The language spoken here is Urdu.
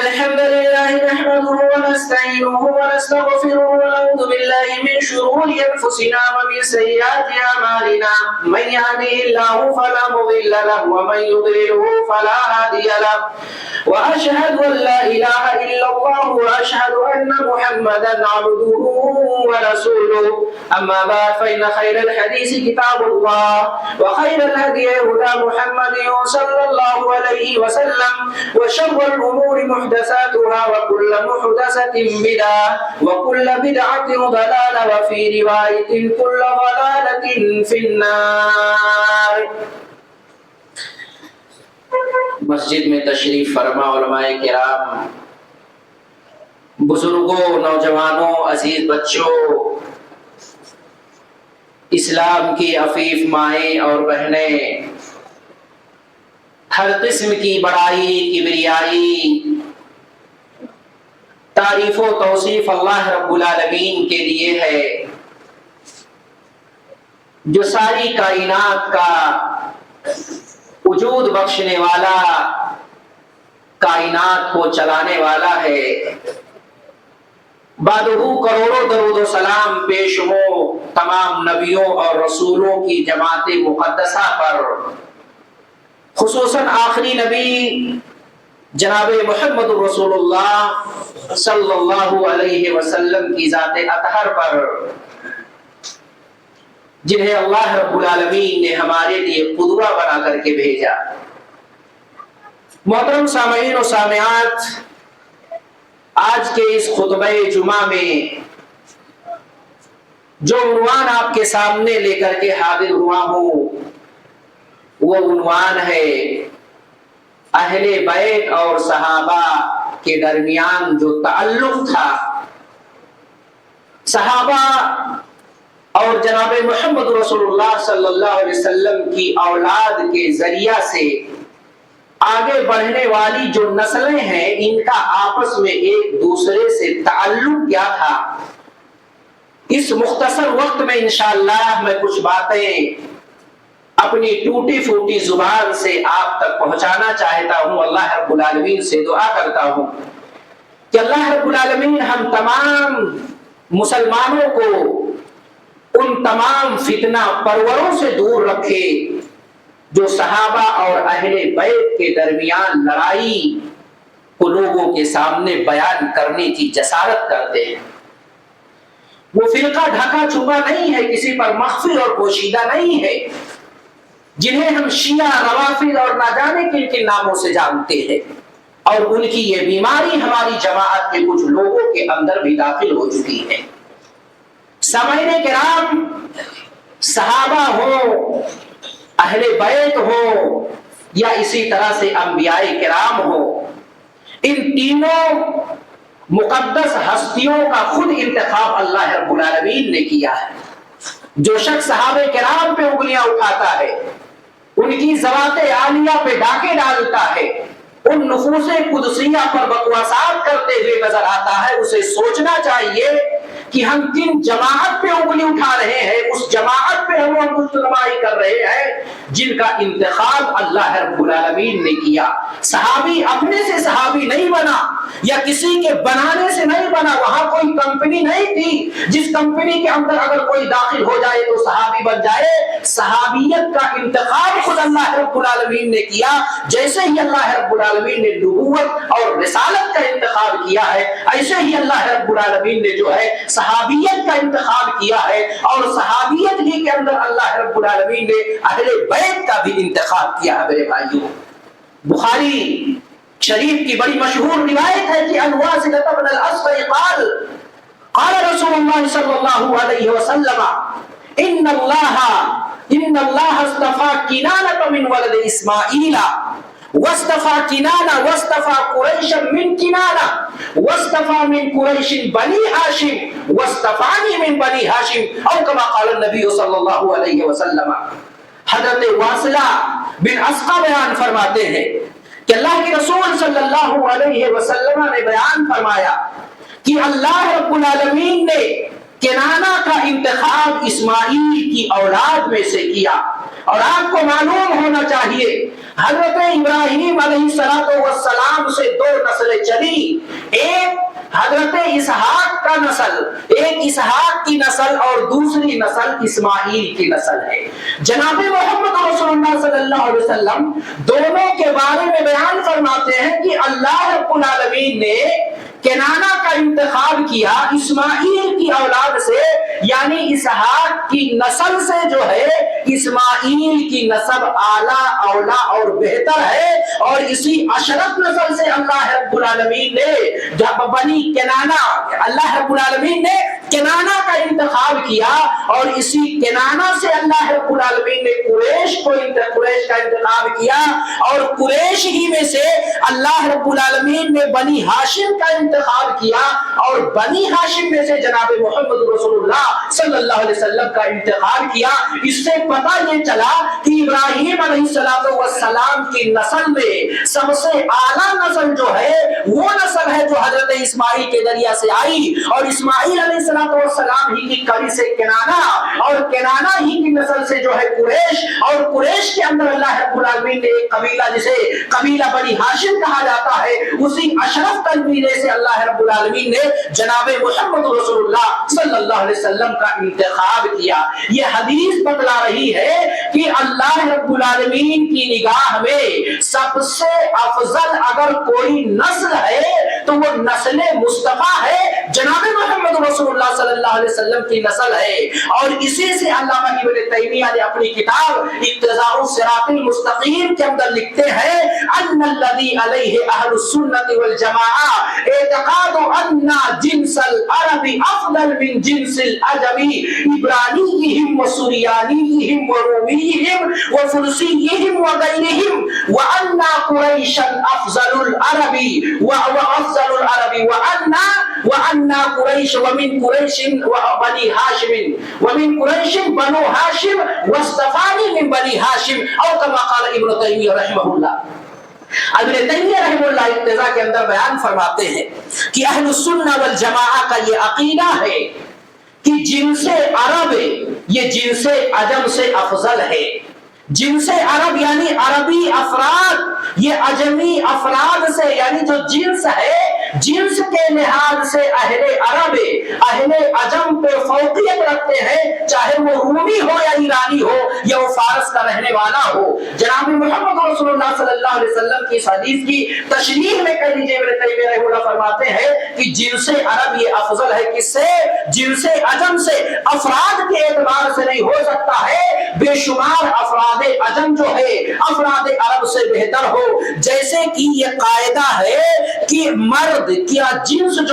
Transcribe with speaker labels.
Speaker 1: الحمد لله نحمده ونستعينه ونستغفره ونعوذ بالله من شرور أنفسنا ومن سيئات أعمالنا من يهده الله فلا مضل له ومن يضلله فلا هادي له وأشهد أن لا إله إلا الله وأشهد أن محمدا عبده ورسوله أما بعد فإن خير الحديث كتاب الله وخير الهدي هدى محمد صلى الله عليه وسلم وشر الأمور محدثاتها وكل محدثة بدعة وكل بدعة ضلالة وفي رواية كل ضلالة في النار. مسجد میں تشریف فرما علماء کرام، بزرگوں، نوجوانوں، عزیز بچوں، اسلام کی عفیف مائیں اور بہنیں، ہر قسم کی بڑائی، کبریائی، تعریف و توصیف اللہ رب العالمین کے لیے ہے جو ساری کائنات کا وجود بخشنے والا، کائنات کو چلانے والا ہے. بعدہ کروڑوں درود و سلام پیش ہو تمام نبیوں اور رسولوں کی جماعت مقدسہ پر، خصوصاً آخری نبی جناب محمد رسول اللہ صلی اللہ علیہ وسلم کی ذات اطہر پر، جنہیں اللہ رب العالمین نے ہمارے لیے قدوہ بنا کر کے بھیجا. محترم سامعین و سامعات، آج کے اس خطبہ جمعہ میں جو عنوان آپ کے سامنے لے کر کے حاضر ہوا ہوں، وہ عنوان ہے اہل بیت اور صحابہ کے درمیان جو تعلق تھا، صحابہ اور جناب محمد رسول اللہ صلی اللہ علیہ وسلم کی اولاد کے ذریعہ سے آگے بڑھنے والی جو نسلیں ہیں، ان کا آپس میں ایک دوسرے سے تعلق کیا تھا. اس مختصر وقت میں انشاءاللہ میں کچھ باتیں اپنی ٹوٹی پھوٹی زبان سے آپ تک پہنچانا چاہتا ہوں. اللہ رب العالمین سے دعا کرتا ہوں کہ اللہ رب العالمین ہم تمام مسلمانوں کو ان تمام فتنہ پروروں سے دور رکھے جو صحابہ اور اہل بیت کے درمیان لڑائی کو لوگوں کے سامنے بیان کرنے کی جسارت کرتے ہیں. وہ فرقہ ڈھکا چھپا نہیں ہے، کسی پر مخفی اور پوشیدہ نہیں ہے، جنہیں ہم شیعہ، روافض اور نہ جانے کن کن ناموں سے جانتے ہیں، اور ان کی یہ بیماری ہماری جماعت کے کچھ لوگوں کے اندر بھی داخل ہو چکی ہے. سامعین کرام، صحابہ ہو، اہل بیت ہو، یا اسی طرح سے انبیاء کرام ہو، ان تینوں مقدس ہستیوں کا خود انتخاب اللہ رب العالمین نے کیا ہے. جو شخص صحابہ کرام پہ انگلیاں اٹھاتا ہے، ان کی ذوات عالیہ پہ ڈاکے ڈالتا ہے، ان نفوس قدسیہ پر بکواسات کرتے ہوئے نظر آتا ہے، اسے سوچنا چاہیے کہ ہم جن جماعت پہ انگلی اٹھا رہے ہیں، اس جماعت پہ ہم رہنمائی کر رہے ہیں جن کا انتخاب اللہ رب العالمین نے کیا. صحابی اپنے سے صحابی نہیں بنا، یا کسی کے بنانے سے نہیں بنا. وہاں کوئی کمپنی نہیں تھی جس کمپنی کے اندر اگر کوئی داخل ہو جائے تو صحابی بن جائے. صحابیت کا انتخاب خود اللہ رب العالمین نے کیا. جیسے ہی اللہ رب العالمین نے نبوت اور رسالت کا انتخاب کیا ہے، ایسے ہی اللہ رب العالمین نے جو ہے صحابیت کا انتخاب کیا ہے، اور صحابیت ہی کے اندر اللہ رب العالمین نے اہل بیت کا بھی انتخاب کیا ہے. میرے بھائیوں، بخاری شریف کی بڑی مشہور روایت ہے کہ الواسطہ بن الاسفر قال قال رسول اللہ صلی اللہ علیہ وسلم ان اللہ اصطفى کنانۃ من ولد اسماعیل واصطفى کنانہ واصطفى قریشا من کنانہ واصطفى من قریش بنی ہاشم واصطفانی من بنی ہاشم او کما قال النبی صلی اللہ علیہ وسلم. حضرت واصلہ بن اسقع بیان فرماتے ہیں کہ اللہ کے رسول صلی اللہ علیہ وسلم نے بیان فرمایا کہ اللہ رب العالمین نے کنانہ کا انتخاب اسماعیل کی اولاد میں سے کیا. اور آپ کو معلوم ہونا چاہیے حضرت ابراہیم علیہ السلام سے دو نسلیں چلی، ایک حضرت اسحاق کا نسل، ایک اسحاق کی نسل اور دوسری نسل اسماعیل کی نسل ہے۔ جناب محمد رسول اللہ صلی اللہ علیہ وسلم دونوں کے بارے میں بیان فرماتے ہیں کہ اللہ رب العالمین نے کنانہ کا انتخاب کیا اسماعیل کی اولاد سے، یعنی اسحاق کی نسل سے جو ہے اسماعیل کی نسب اعلیٰ اولا اور بہتر ہے، اور اسی اشرف نسل سے اللہ رب العالمین نے جب بنی کنانہ، اللہ رب العالمین نے کنانہ کا انتخاب کیا، اور اسی کنانہ سے اللہ رب العالمین نے قریش کا انتخاب کیا، اور قریش ہی میں سے اللہ رب العالمین نے بنی ہاشم کا انتخاب کیا، اور بنی ہاشم میں سے جناب محمد رسول اللہ صلی اللہ علیہ وسلم کا انتخاب کیا۔ اس سے پتہ یہ چلا کہ ابراہیم علیہ السلام کی نسل میں سب سے اعلیٰ نسل جو ہے وہ نسل ہے جو حضرت اسماعیل کے ذریعہ سے آئی، اور اسماعیل علیہ السلام ہی کی کڑی سے کنانہ، اور کنانہ ہی کی نسل سے جو ہے قریش، اور قریش کے اندر اللہ رب العالمین نے ایک قبیلہ جسے قبیلہ بنی ہاشم کہا جاتا ہے، اسی اشرف قبیلے سے اللہ رب العالمین نے جناب محمد رسول اللہ صلی اللہ علیہ وسلم کا انتخاب کیا۔ یہ حدیث بتلا رہی ہے کہ اللہ رب العالمین کی نگاہ میں سب سے افضل اگر کوئی نسل ہے تو وہ نسل مصطفیٰ ہے، جناب محمد رسول اللہ صلی اللہ علیہ وسلم کی نسل ہے، اور اسی سے علامہ ابن تیمیہ نے اپنی کتاب اقتضاء الصراط المستقیم کے اندر لکھتے ہیں ان الذی علیہ اہل السنۃ والجماعہ اعتقاد ان جنس العرب افضل من جنس العجم عبرانیہم وسریانیہم ورومیہم وفرسیہم وغیرہم وان قریشا افضل العرب وان قریش ومن قریش وبنی ہاشم ومن قریش بنو ہاشم واصطفانی من بنی ہاشم او کما قال ابن تیمیہ رحمہ اللہ۔ ابن تیمیہ رحمہ اللہ اقتضاء کے اندر بیان فرماتے ہیں کہ اہل السنہ والجماعہ کا یہ عقیدہ ہے کہ جنس عرب یہ جنس عجم سے افضل ہے۔ جنس عرب یعنی عربی افراد یہ عجمی افراد سے، یعنی جو جنس ہے جنس کے لحاظ سے اہل عرب اہل عجم پہ فوقیت رکھتے ہیں، چاہے وہ رومی ہو یا ایرانی ہو یا وہ فارس کا رہنے والا ہو۔ جناب محمد رسول اللہ صلی اللہ علیہ وسلم کی اس حدیث کی تشریح میں کہہ لیجیے ابن تیمیہ رحمہ اللہ فرماتے ہیں کہ جنس عرب یہ افضل ہے، کس سے؟ جنس عجم سے۔ افراد کے اعتبار سے نہیں ہو سکتا ہے، بے شمار افراد عجم جو ہے افراد عرب سے بہتر ہو، جیسے کہ یہ قاعدہ ہے کہ مرد کیا جنس جو